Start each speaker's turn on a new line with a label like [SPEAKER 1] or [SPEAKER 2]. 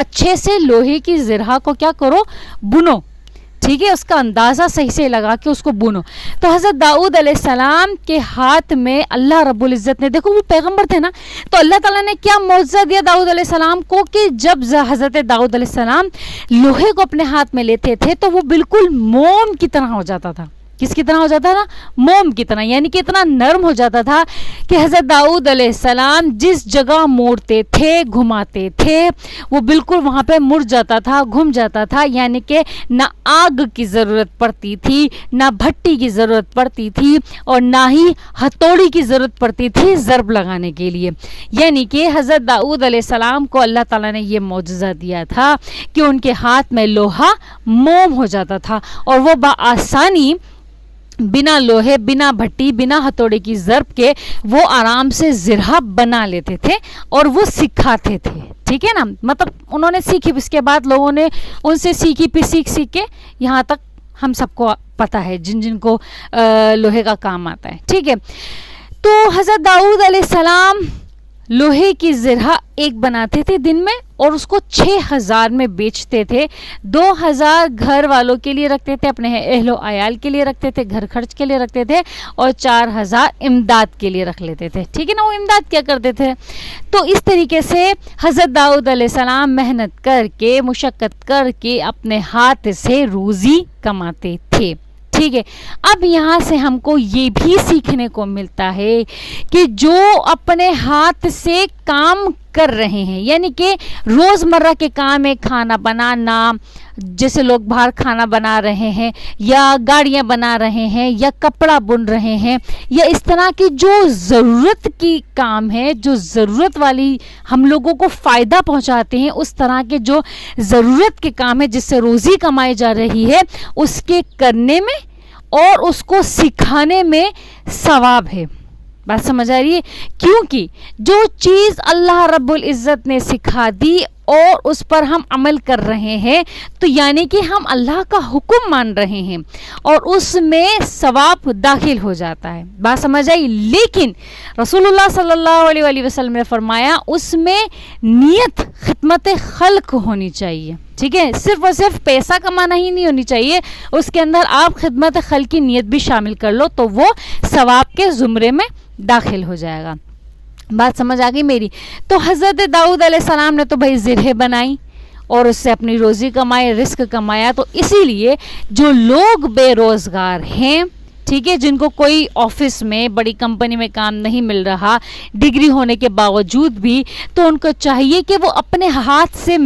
[SPEAKER 1] अच्छे से लोहे की ज़रहा को क्या करो, बुनो, ठीक है, उसका अंदाज़ा सही से लगा के उसको बुनो। तो हज़रत दाऊद अलैहिस्सलाम के हाथ में अल्लाह रब्बुल इज़्ज़त ने, देखो वो पैगंबर थे ना, तो अल्लाह ताला ने क्या मौजज़ा दिया दाऊद अलैहिस्सलाम को कि जब हज़रत दाऊद अलैहिस्सलाम लोहे को अपने हाथ में लेते थे तो वो बिल्कुल मोम की तरह हो जाता था। किसकी तरह हो जाता था? मोम की तरह, यानी कि इतना नरम हो जाता था कि हज़रत दाऊद अलैहिस्सलाम जिस जगह मोड़ते थे, घुमाते थे, वो बिल्कुल वहाँ पे मुड़ जाता था, घूम जाता था। यानी कि ना आग की ज़रूरत पड़ती थी, ना भट्टी की ज़रूरत पड़ती थी, और ना ही हथौड़ी की ज़रूरत पड़ती थी ज़रब लगाने के लिए। यानी कि हज़रत दाऊद अलैहिस्सलाम को अल्लाह ताला ने ये मौजज़ा दिया था कि उनके हाथ में लोहा मोम हो जाता था, और वो बआसानी बिना लोहे, बिना भट्टी, बिना हथौड़े की ज़रब के वो आराम से ज़रहा बना लेते थे और वो सिखाते थे, ठीक है ना। मतलब उन्होंने सीखी, इसके बाद लोगों ने उनसे सीखी, फिर सीख के यहाँ तक हम सबको पता है, जिन जिन को लोहे का काम आता है, ठीक है। तो हज़रत दाऊद अलैहिस्सलाम लोहे की ज़रहा एक बनाते थे दिन में, और उसको 6000 में बेचते थे। 2000 घर वालों के लिए रखते थे, अपने अहलो आयाल के लिए रखते थे, घर खर्च के लिए रखते थे, और 4000 इमदाद के लिए रख लेते थे, ठीक है ना। वो इमदाद क्या करते थे? तो इस तरीके से हज़रत दाऊद अलैहिस्सलाम मेहनत करके, मुशक्क़त करके अपने हाथ से रोज़ी कमाते थे, ठीक है। अब यहाँ से हमको ये भी सीखने को मिलता है कि जो अपने हाथ से काम कर रहे हैं, यानी कि रोज़मर्रा के काम है, खाना बनाना, जैसे लोग बाहर खाना बना रहे हैं, या गाड़ियाँ बना रहे हैं, या कपड़ा बुन रहे हैं, या इस तरह की जो ज़रूरत की काम है, जो ज़रूरत वाली हम लोगों को फ़ायदा पहुंचाते हैं, उस तरह के जो ज़रूरत के काम है जिससे रोज़ी कमाई जा रही है, उसके करने में और उसको सिखाने में सवाब है। बात समझ आ रही है? क्योंकि जो चीज़ अल्लाह रब्बुल इज़्ज़त ने सिखा दी और उस पर हम अमल कर रहे हैं, तो यानी कि हम अल्लाह का हुक्म मान रहे हैं और उसमें सवाब दाखिल हो जाता है। बात समझ आई? लेकिन रसूलुल्लाह सल्लल्लाहु अलैहि वसल्लम ने फरमाया उसमें नियत खिदमत खल्क होनी चाहिए, ठीक है। सिर्फ और सिर्फ पैसा कमाना ही नहीं होनी चाहिए, उसके अंदर आप खिदमत खल्क की नियत भी शामिल कर लो तो वो सवाब के ज़ुमरे में दाखिल हो जाएगा। बात समझ आ गई मेरी? तो हज़रत दाऊद अलैहिस्सलाम ने तो भाई ज़रह बनाई और उससे अपनी रोज़ी कमाई, रिस्क कमाया। तो इसीलिए जो लोग बेरोज़गार हैं, ठीक है, जिनको कोई ऑफिस में, बड़ी कंपनी में काम नहीं मिल रहा डिग्री होने के बावजूद भी, तो उनको चाहिए कि वो अपने हाथ से